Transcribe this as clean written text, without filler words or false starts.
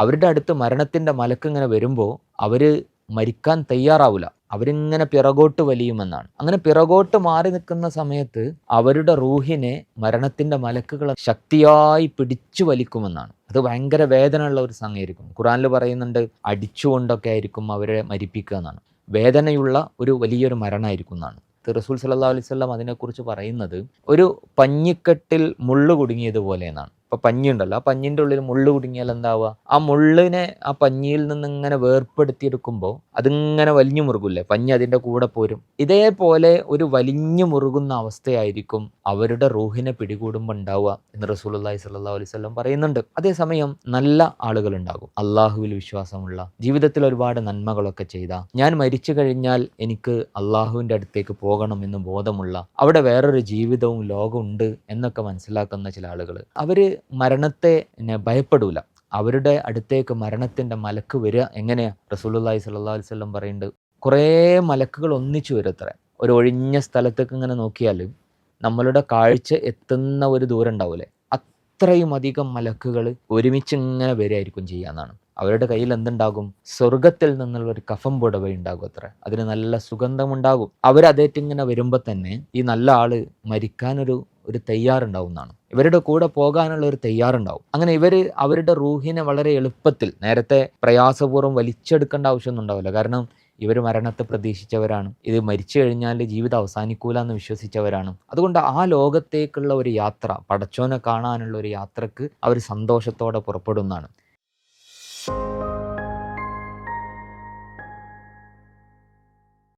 അവരുടെ അടുത്ത് മരണത്തിൻ്റെ മലക്ക് ഇങ്ങനെ വരുമ്പോൾ അവർ മരിക്കാൻ തയ്യാറാവില്ല, അവരിങ്ങനെ പിറകോട്ട് വലിയുമെന്നാണ്. അങ്ങനെ പിറകോട്ട് മാറി നിൽക്കുന്ന സമയത്ത് അവരുടെ റൂഹിനെ മരണത്തിൻ്റെ മലക്കുകൾ ശക്തിയായി പിടിച്ചു വലിക്കുമെന്നാണ്. അത് ഭയങ്കര വേദനയുള്ള ഒരു സംഗതിയായിരിക്കും. ഖുർആനിൽ പറയുന്നുണ്ട്, അടിച്ചുകൊണ്ടൊക്കെ ആയിരിക്കും അവരെ മരിപ്പിക്കുക എന്നാണ്. വേദനയുള്ള ഒരു വലിയൊരു മരണമായിരിക്കും എന്നാണ്. റസൂൽ സല്ലല്ലാഹു അലൈഹി വസല്ലം അതിനെക്കുറിച്ച് പറയുന്നത് ഒരു പഞ്ഞിക്കെട്ടിൽ മുള്ളു കുടുങ്ങിയതുപോലെ എന്നാണ്. ഇപ്പോൾ പഞ്ഞി ഉണ്ടല്ലോ, ആ പഞ്ഞിൻ്റെ ഉള്ളിൽ മുള്ളു കുടുങ്ങിയാൽ എന്താവുക, ആ മുള്ളിനെ ആ പഞ്ഞിയിൽ നിന്ന് ഇങ്ങനെ വേർപ്പെടുത്തിയെടുക്കുമ്പോൾ അതിങ്ങനെ വലിഞ്ഞു മുറുകില്ലേ, പഞ്ഞി അതിൻ്റെ കൂടെ പോരും. ഇതേപോലെ ഒരു വലിഞ്ഞു മുറുകുന്ന അവസ്ഥയായിരിക്കും അവരുടെ റൂഹിനെ പിടികൂടുമ്പോൾ ഉണ്ടാവുക എന്ന് റസൂലുള്ളാഹി സ്വല്ലല്ലാഹു അലൈഹി വസല്ലം പറയുന്നുണ്ട്. അതേസമയം നല്ല ആളുകളുണ്ടാകും, അള്ളാഹുവിൽ വിശ്വാസമുള്ള, ജീവിതത്തിൽ ഒരുപാട് നന്മകളൊക്കെ ചെയ്ത, ഞാൻ മരിച്ചു കഴിഞ്ഞാൽ എനിക്ക് അള്ളാഹുവിൻ്റെ അടുത്തേക്ക് പോകണം എന്ന് ബോധമുള്ള, അവിടെ വേറൊരു ജീവിതവും ലോകമുണ്ട് എന്നൊക്കെ മനസ്സിലാക്കുന്ന ചില ആളുകൾ, അവർ മരണത്തെ ഭയപ്പെടൂല. അവരുടെ അടുത്തേക്ക് മരണത്തിൻ്റെ മലക്ക് വരിക എങ്ങനെയാണ്? റസൂലുള്ളാഹി സ്വല്ലല്ലാഹു അലൈഹി വസല്ലം പറയുന്നുണ്ട്, കുറേ മലക്കുകൾ ഒന്നിച്ചു വരത്രേ. ഒരു ഒഴിഞ്ഞ സ്ഥലത്തേക്ക് ഇങ്ങനെ നോക്കിയാൽ നമ്മളുടെ കാഴ്ച എത്തുന്ന ഒരു ദൂരം ഉണ്ടാവില്ലേ, അത്രയും അധികം മലക്കുകൾ ഒരുമിച്ച് ഇങ്ങനെ വരികയായിരിക്കും ചെയ്യാന്നാണ്. അവരുടെ കയ്യിൽ എന്തുണ്ടാകും? സ്വർഗത്തിൽ നിന്നുള്ള ഒരു കഫം പുടവ ഉണ്ടാകും അത്ര, അതിന് നല്ല സുഗന്ധമുണ്ടാകും. അവരതേറ്റിങ്ങനെ വരുമ്പോൾ തന്നെ ഈ നല്ല ആള് മരിക്കാനൊരു തയ്യാറുണ്ടാവും എന്നാണ്. ഇവരുടെ കൂടെ പോകാനുള്ള ഒരു തയ്യാറുണ്ടാവും. അങ്ങനെ ഇവർ അവരുടെ റൂഹിനെ വളരെ എളുപ്പത്തിൽ, നേരത്തെ പ്രയാസപൂർവ്വം വലിച്ചെടുക്കേണ്ട ആവശ്യമൊന്നും ഉണ്ടാവില്ല. കാരണം ഇവർ മരണത്തെ പ്രതീക്ഷിച്ചവരാണ്, ഇത് മരിച്ചു കഴിഞ്ഞാൽ ജീവിതം അവസാനിക്കൂല എന്ന് വിശ്വസിച്ചവരാണ്. അതുകൊണ്ട് ആ ലോകത്തേക്കുള്ള ഒരു യാത്ര, പടച്ചോനെ കാണാനുള്ള ഒരു യാത്രക്ക് അവർ സന്തോഷത്തോടെ പുറപ്പെടുന്നതാണ്.